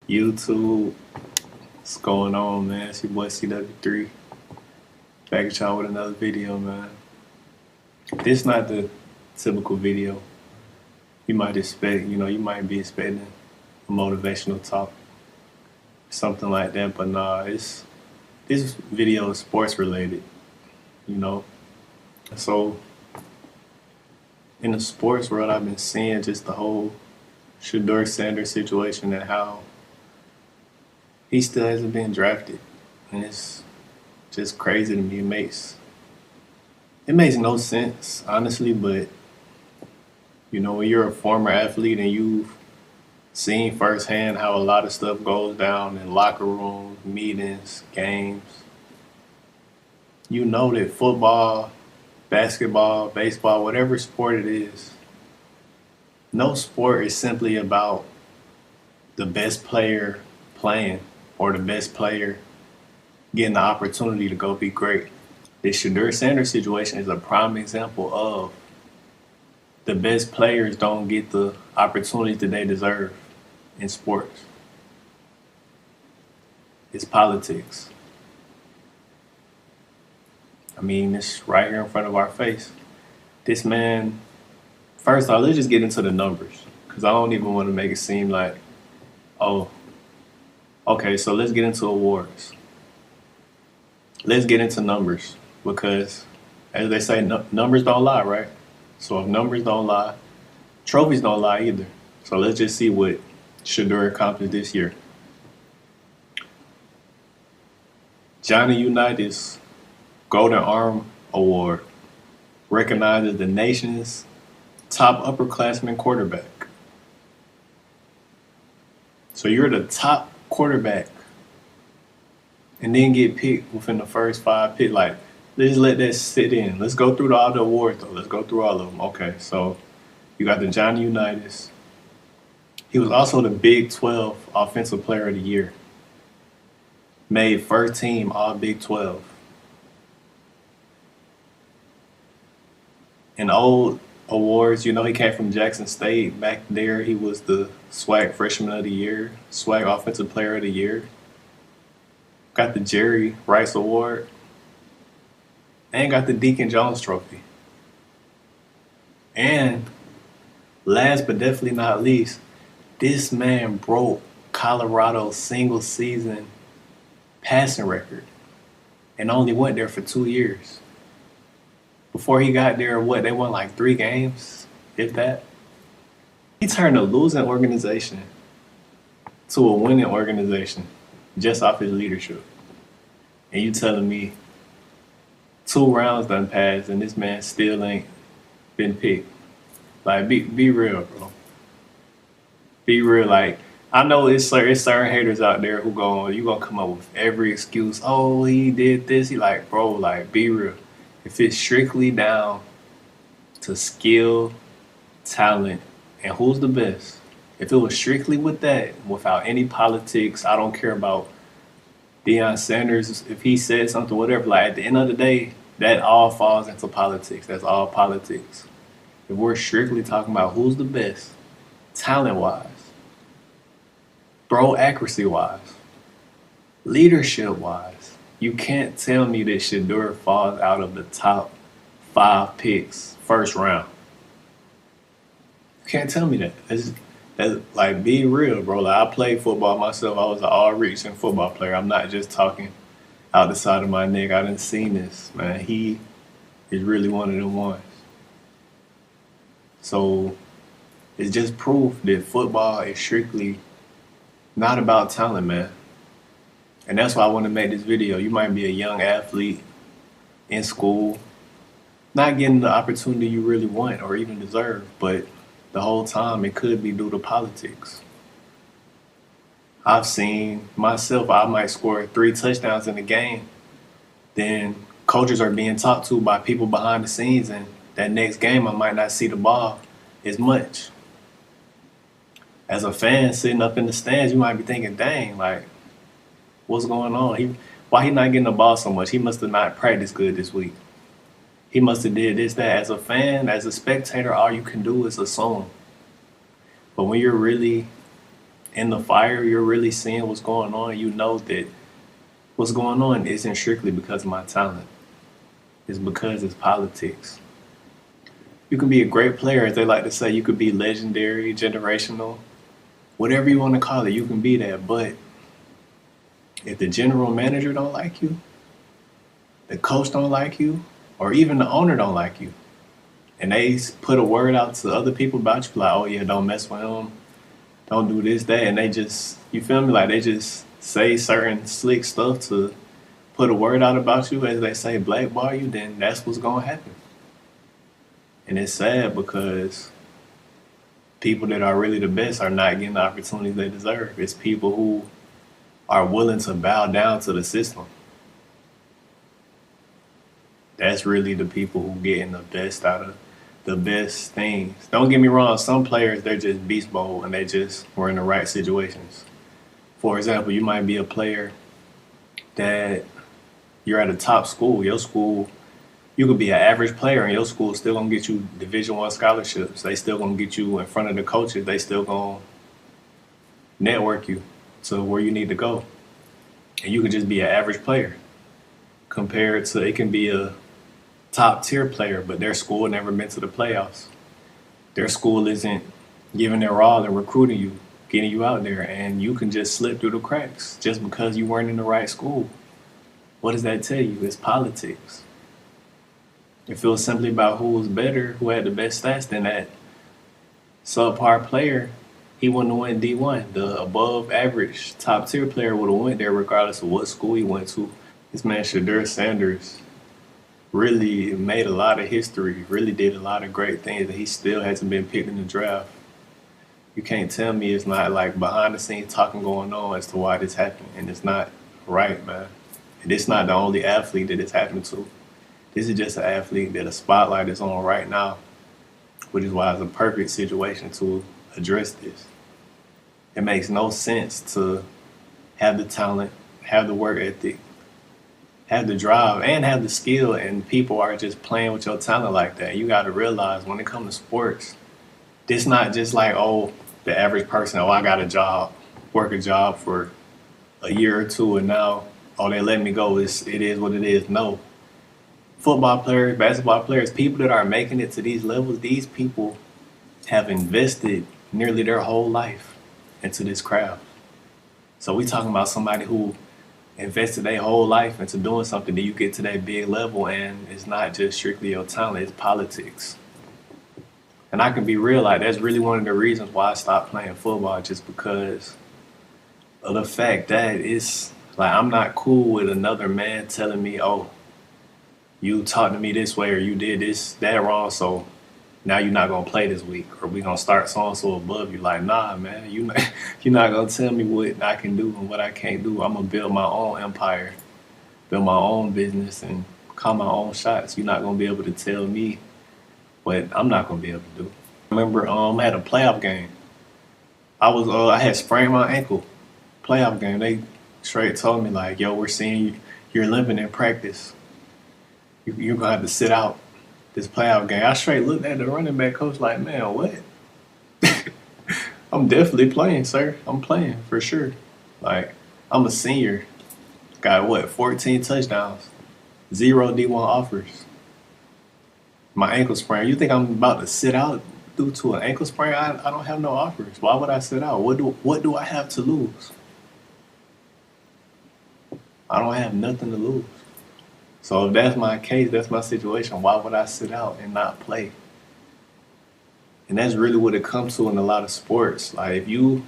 YouTube. What's going on, man? It's your boy CW3. Back at y'all with another video, man. This not the typical video you might expect. You might be expecting a motivational talk, something like that. But nah, this video is sports related. So in the sports world, I've been seeing just the whole Shedeur Sanders situation and how he still hasn't been drafted, and it's just crazy to me. It makes no sense, honestly. But when you're a former athlete and you've seen firsthand how a lot of stuff goes down in locker rooms, meetings, games, you know that football, basketball, baseball, whatever sport it is, no sport is simply about the best player playing or the best player getting the opportunity to go be great. This Shedeur Sanders situation is a prime example of the best players don't get the opportunities that they deserve in sports. It's politics. I mean, it's right here in front of our face. This man, first off, let's just get into the numbers, because I don't even want to make it seem like, oh, okay, so let's get into awards. Let's get into numbers, because as they say, numbers don't lie, right? So if numbers don't lie, trophies don't lie either. So let's just see what Shedeur accomplished this year. Johnny Unitas Golden Arm Award recognizes the nation's top upperclassman quarterback. So you're the top quarterback and then get picked within the first 5 picks. Like, let's let that sit in. Let's go through all the awards, though. Let's go through all of them. Okay, so you got the Johnny Unitas. He was also the Big 12 Offensive Player of the Year. Made first team all Big 12. In old awards, he came from Jackson State. Back there, he was the SWAC Freshman of the Year, SWAC Offensive Player of the Year. Got the Jerry Rice Award. And got the Deacon Jones Trophy. And last but definitely not least, this man broke Colorado's single season passing record and only went there for 2 years. Before he got there, they won like 3 games, if that. He turned a losing organization to a winning organization just off his leadership. And you telling me 2 rounds done passed and this man still ain't been picked? Like, be real, bro. Be real. Like, I know it's certain haters out there who you gonna come up with every excuse. Oh, he did this. He like, bro, like, be real. If it's strictly down to skill, talent, and who's the best, if it was strictly with that, without any politics, I don't care about Deion Sanders, if he said something, whatever, like, at the end of the day, that all falls into politics. That's all politics. If we're strictly talking about who's the best, talent-wise, throw accuracy-wise, leadership-wise, you can't tell me that Shedeur falls out of the top 5 picks first round. You can't tell me that. That's like, be real, bro. Like, I played football myself. I was an all-reaching football player. I'm not just talking out the side of my neck. I done seen this, man. He is really one of them ones. So it's just proof that football is strictly not about talent, man. And that's why I want to make this video. You might be a young athlete in school, not getting the opportunity you really want or even deserve, but the whole time it could be due to politics. I've seen myself, I might score 3 touchdowns in a game, then coaches are being talked to by people behind the scenes, and that next game I might not see the ball as much. As a fan sitting up in the stands, you might be thinking, dang, like, what's going on? Why he not getting the ball so much? He must have not practiced good this week. He must have did this, that. As a fan, as a spectator, all you can do is assume. But when you're really in the fire, you're really seeing what's going on. You know that what's going on isn't strictly because of my talent. It's because it's politics. You can be a great player, as they like to say. You could be legendary, generational, whatever you want to call it. You can be that. But if the general manager don't like you, the coach don't like you, or even the owner don't like you, and they put a word out to other people about you, like, oh yeah, don't mess with him, don't do this, that, and they just, you feel me, like they just say certain slick stuff to put a word out about you, as they say, blackball you, then that's what's gonna happen. And it's sad because people that are really the best are not getting the opportunities they deserve. It's people who are willing to bow down to the system. That's really the people who getting the best out of the best things. Don't get me wrong, some players, they're just beast mode and they just were in the right situations. For example, you might be a player that you're at a top school. Your school, you could be an average player and your school still gonna get you Division I scholarships. They still gonna get you in front of the coaches. They still gonna network you to where you need to go. And you could just be an average player compared to, it can be a top tier player, but their school never been to the playoffs. Their school isn't giving their all and recruiting you, getting you out there, and you can just slip through the cracks just because you weren't in the right school. What does that tell you? It's politics. If it was simply about who was better, who had the best stats, then that subpar player, he wouldn't have went D1. The above average top tier player would have went there regardless of what school he went to. This man, Shedeur Sanders, really made a lot of history, really did a lot of great things, and he still hasn't been picked in the draft. You can't tell me it's not like behind the scenes talking going on as to why this happened, and it's not right, man. And it's not the only athlete that it's happened to. This is just an athlete that a spotlight is on right now, which is why it's a perfect situation to address this. It makes no sense to have the talent, have the work ethic, have the drive, and have the skill, and people are just playing with your talent like that. You got to realize when it comes to sports, it's not just like, oh, the average person, oh, I got a job, work a job for a year or two, and now, oh, they let me go. It is what it is. No. Football players, basketball players, people that are making it to these levels, these people have invested nearly their whole life into this craft. So we talking about somebody who invested their whole life into doing something, that you get to that big level, and it's not just strictly your talent, it's politics. And I can be real, like that's really one of the reasons why I stopped playing football, just because of the fact that it's like I'm not cool with another man telling me, oh, you talked to me this way or you did this, that wrong, so now you're not gonna play this week, or we gonna start so and so above you. Like, nah, man, you're not gonna tell me what I can do and what I can't do. I'm gonna build my own empire, build my own business, and call my own shots. You're not gonna be able to tell me what I'm not gonna be able to do. I remember I had a playoff game. I had sprained my ankle. Playoff game. They straight told me like, yo, we're seeing you're limping in practice. You're gonna have to sit out this playoff game. I straight looked at the running back coach like, man, what? I'm definitely playing, sir. I'm playing for sure. Like, I'm a senior. Got what, 14 touchdowns, 0 D1 offers. My ankle sprain. You think I'm about to sit out due to an ankle sprain? I don't have no offers. Why would I sit out? What do I have to lose? I don't have nothing to lose. So if that's my case, that's my situation, why would I sit out and not play? And that's really what it comes to in a lot of sports. Like if you,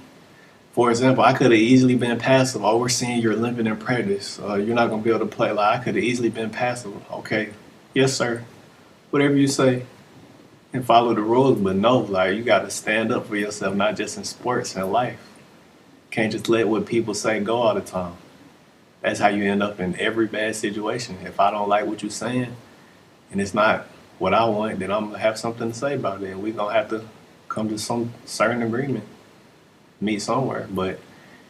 for example, I could have easily been passive. Oh, we're seeing you're limping in practice. You're not going to be able to play. Like I could have easily been passive. Okay, yes, sir. Whatever you say, and follow the rules. But no, like you got to stand up for yourself, not just in sports, in life. Can't just let what people say go all the time. That's how you end up in every bad situation. If I don't like what you're saying and it's not what I want, then I'm going to have something to say about it. And we're going to have to come to some certain agreement, meet somewhere. But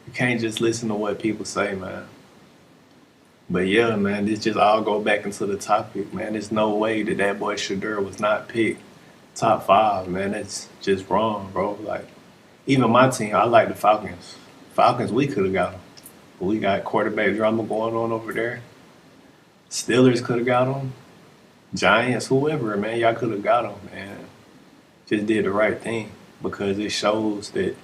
you can't just listen to what people say, man. But yeah, man, this just all go back into the topic, man. There's no way that boy Shedeur was not picked top 5, man. That's just wrong, bro. Like, even my team, I like the Falcons. Falcons, we could have got him. But we got quarterback drama going on over there. Steelers could have got him. Giants, whoever, man, y'all could have got him and just did the right thing because it shows that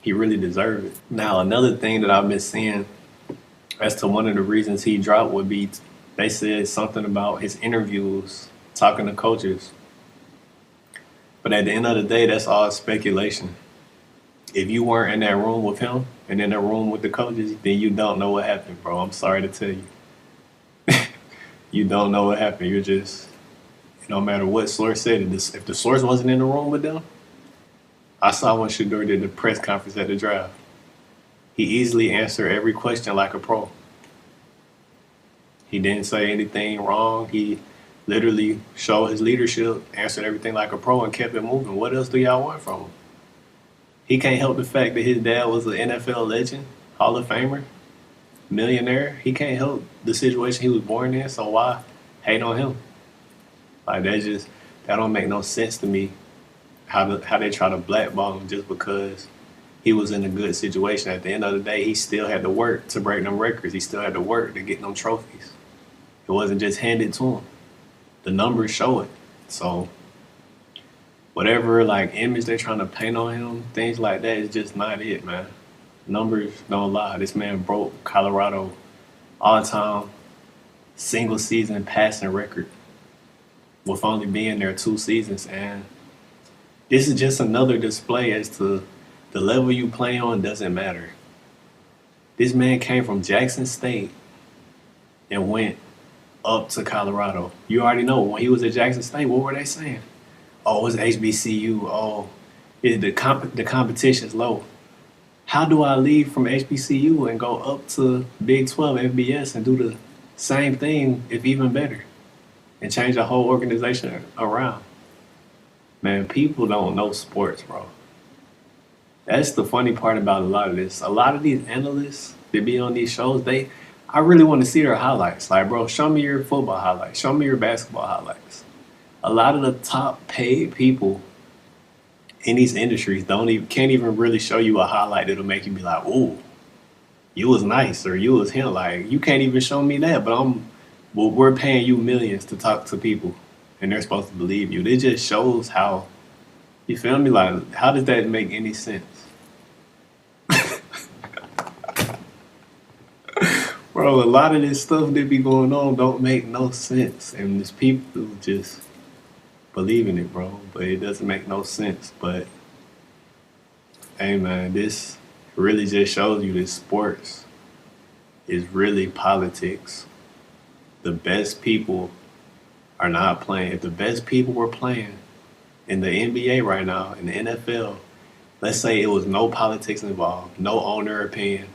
he really deserved it. Now, another thing that I've been seeing as to one of the reasons he dropped would be they said something about his interviews, talking to coaches. But at the end of the day, that's all speculation. If you weren't in that room with him and in the room with the coaches, then you don't know what happened, bro. I'm sorry to tell you. You don't know what happened. You're just, no matter what source said it, if the source wasn't in the room with them, I saw when Shedeur did the press conference at the draft. He easily answered every question like a pro. He didn't say anything wrong. He literally showed his leadership, answered everything like a pro, and kept it moving. What else do y'all want from him? He can't help the fact that his dad was an NFL legend, Hall of Famer, millionaire. He can't help the situation he was born in, so why hate on him? Like, that don't make no sense to me, how they try to blackball him just because he was in a good situation. At the end of the day, he still had to work to break them records. He still had to work to get them trophies. It wasn't just handed to him. The numbers show it. So whatever like image they're trying to paint on him, things like that is just not it, man. Numbers don't lie. This man broke Colorado all-time single season passing record with only being there 2 seasons. And this is just another display as to the level you play on doesn't matter. This man came from Jackson State and went up to Colorado. You already know when he was at Jackson State, what were they saying? Oh, it's HBCU. Oh, the competition's low. How do I leave from HBCU and go up to Big 12 FBS and do the same thing, if even better, and change the whole organization around? Man, people don't know sports, bro. That's the funny part about a lot of this. A lot of these analysts that be on these shows, I really want to see their highlights. Like, bro, show me your football highlights. Show me your basketball highlights. A lot of the top paid people in these industries can't even really show you a highlight that'll make you be like, ooh, you was nice or you was him. Like, you can't even show me that, but we're paying you millions to talk to people and they're supposed to believe you. It just shows how, you feel me? Like, how does that make any sense? Bro, a lot of this stuff that be going on don't make no sense. And there's people who just believe in it, bro. But it doesn't make no sense. But, hey, man, this really just shows you that sports is really politics. The best people are not playing. If the best people were playing in the NBA right now, in the NFL, let's say it was no politics involved, no owner opinion,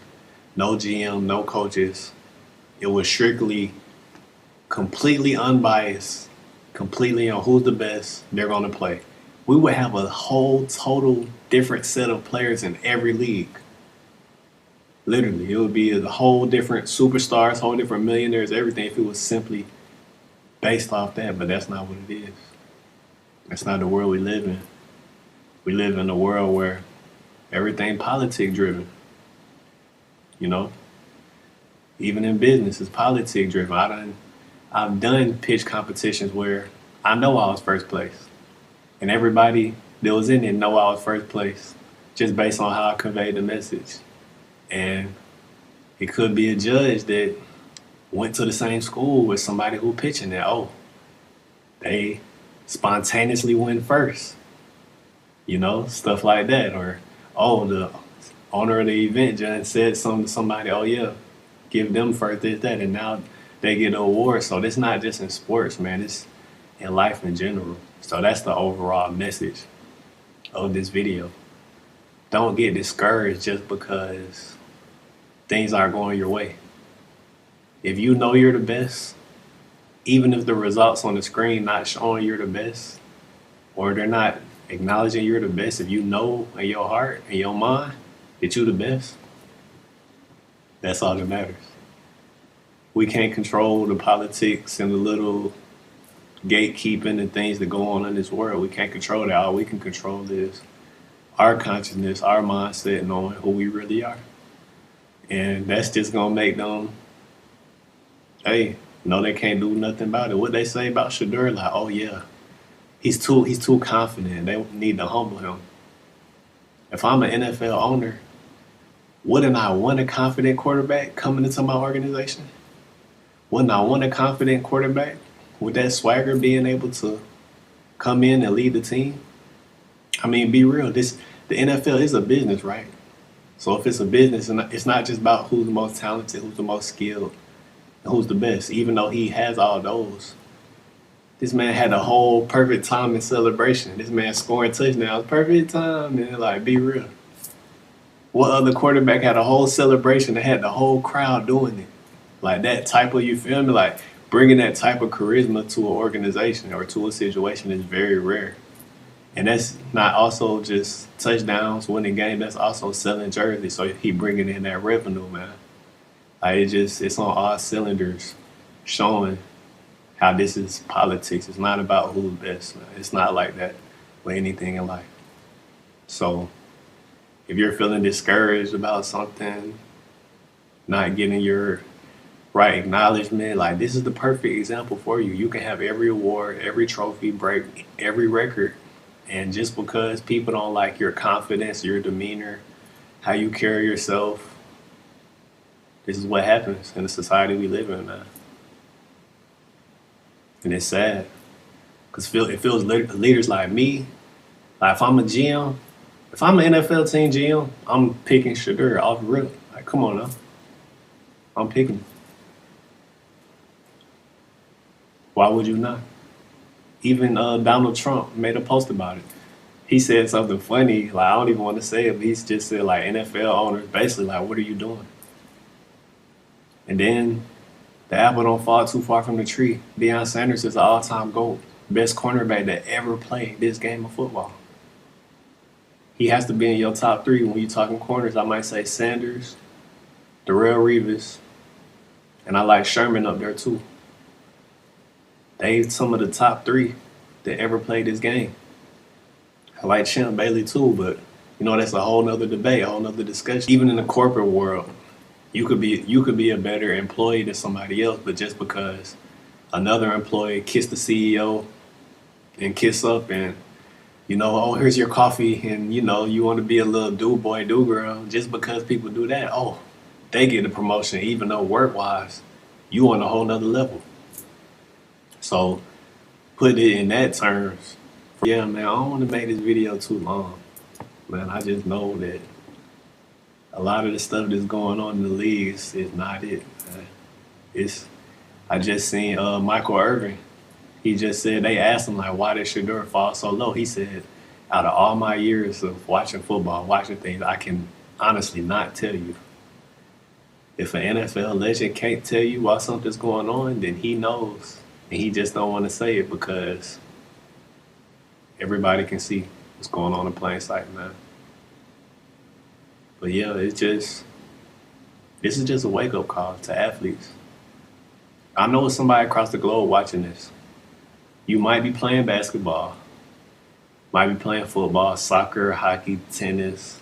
no GM, no coaches. It was strictly completely unbiased, completely on who's the best they're going to play. We would have a whole total different set of players in every league. Literally, it would be a whole different superstars, whole different millionaires, everything if it was simply based off that. But that's not what it is. That's not the world we live in. We live in a world where everything politic driven. You know, even in business, it's politic driven. I've done pitch competitions where I know I was first place, and everybody that was in it know I was first place, just based on how I conveyed the message. And it could be a judge that went to the same school with somebody who pitching that. Oh, they spontaneously win first. You know, stuff like that. Or, oh, the owner of the event just said something to somebody, oh yeah, give them first, this, that, and now they get an award. So it's not just in sports, man, it's in life in general. So that's the overall message of this video. Don't get discouraged just because things aren't going your way. If you know you're the best, even if the results on the screen not showing you're the best, or they're not acknowledging you're the best, if you know in your heart and your mind that you're the best, that's all that matters. We can't control the politics and the little gatekeeping and things that go on in this world. We can't control that. All we can control is our consciousness, our mindset, knowing who we really are. And that's just gonna make them, hey, no, they can't do nothing about it. What they say about Shedeur, like, oh yeah, he's too confident. They need to humble him. If I'm an NFL owner, wouldn't I want a confident quarterback coming into my organization? Wouldn't I want a confident quarterback with that swagger being able to come in and lead the team? I mean, be real. The NFL is a business, right? So if it's a business, and it's not just about who's the most talented, who's the most skilled, and who's the best. Even though he has all those, this man had a whole perfect time in celebration. This man scoring touchdowns, perfect time, and like, be real. What other quarterback had a whole celebration that had the whole crowd doing it? Like that type of, you feel me? Like bringing that type of charisma to an organization or to a situation is very rare. And that's not also just touchdowns, winning games. That's also selling jerseys. So he bringing in that revenue, man. Like it's on all cylinders, showing how this is politics. It's not about who's best, man. It's not like that with anything in life. So if you're feeling discouraged about something, not getting your right acknowledgement, like this is the perfect example for you. You can have every award, every trophy, break every record, and just because people don't like your confidence, your demeanor, how you carry yourself, this is what happens in the society we live in, man. And it's sad because it feels leaders like me. Like if I'm a GM, if I'm an NFL team GM, I'm picking Shedeur off rip. Like, come on now, I'm picking him. Why would you not? Even Donald Trump made a post about it. He said something funny, like I don't even want to say it, but he just said like NFL owners basically like, what are you doing? And then the apple don't fall too far from the tree. Deion Sanders is an all-time GOAT, best cornerback that ever played this game of football. He has to be in your top three when you're talking corners. I might say Sanders, Darrelle Revis, and I like Sherman up there too. They some of the top three that ever played this game. I like Champ Bailey too, but you know that's a whole nother debate, a whole nother discussion. Even in the corporate world, you could be a better employee than somebody else, but just because another employee kissed the CEO and kiss up and oh, here's your coffee, and you want to be a little do boy, do girl, just because people do that, oh, they get a promotion, even though work wise, you on a whole nother level. So put it in that terms. Yeah, man, I don't want to make this video too long. Man, I just know that a lot of the stuff that's going on in the leagues is not it. I just seen Michael Irvin. He just said, they asked him like, why did Shedeur fall so low? He said, out of all my years of watching football, watching things, I can honestly not tell you. If an NFL legend can't tell you why something's going on, then he knows. And he just don't want to say it because everybody can see what's going on in plain sight, man. But yeah, this is just a wake-up call to athletes. I know it's somebody across the globe watching this. You might be playing basketball, might be playing football, soccer, hockey, tennis.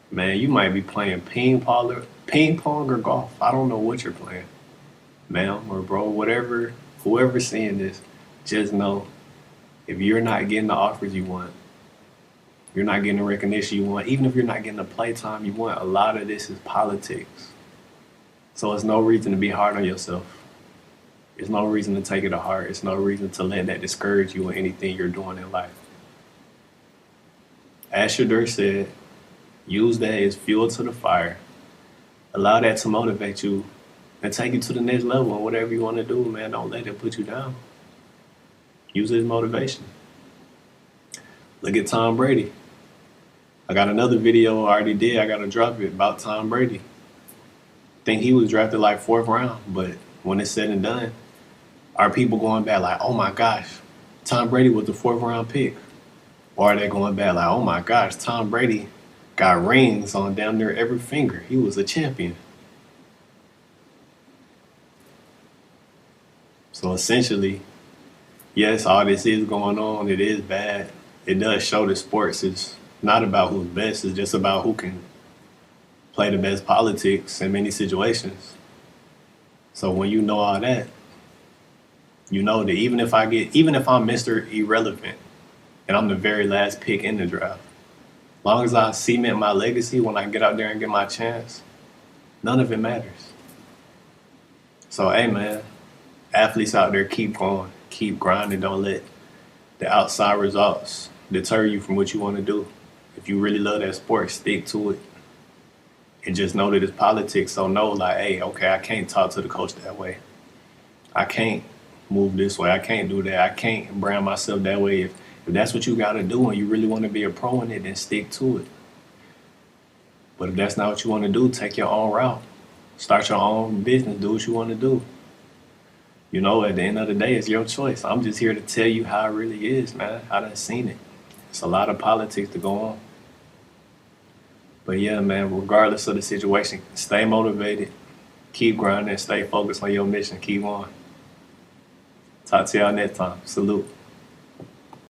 Man, you might be playing ping pong or golf. I don't know what you're playing. Ma'am or bro, whatever, whoever's seeing this, just know if you're not getting the offers you want, you're not getting the recognition you want, even if you're not getting the playtime you want, a lot of this is politics. So it's no reason to be hard on yourself. There's no reason to take it to heart. It's no reason to let that discourage you in anything you're doing in life. As Shedeur said, use that as fuel to the fire. Allow that to motivate you and take you to the next level and whatever you want to do, man. Don't let it put you down. Use it as motivation. Look at Tom Brady. I got another video I already did. I got to drop it about Tom Brady. I think he was drafted like 4th round, but when it's said and done, are people going back like, oh my gosh, Tom Brady was the 4th round pick? Or are they going back like, oh my gosh, Tom Brady got rings on down near every finger. He was a champion. So essentially, yes, all this is going on. It is bad. It does show that sports is not about who's best. It's just about who can play the best politics in many situations. So when you know all that, you know that even if I'm Mr. Irrelevant and I'm the very last pick in the draft, as long as I cement my legacy when I get out there and get my chance, none of it matters. So hey man, athletes out there, keep going, keep grinding. Don't let the outside results deter you from what you want to do. If you really love that sport, stick to it. And just know that it's politics. So know like, hey, okay, I can't talk to the coach that way. I can't move this way. I can't do that. I can't brand myself that way. If that's what you got to do and you really want to be a pro in it, then stick to it. But if that's not what you want to do, take your own route. Start your own business. Do what you want to do. You know, at the end of the day, it's your choice. I'm just here to tell you how it really is, man. I done seen it. It's a lot of politics to go on. But yeah, man, regardless of the situation, stay motivated, keep grinding, stay focused on your mission, keep on. Talk to y'all next time. Salute.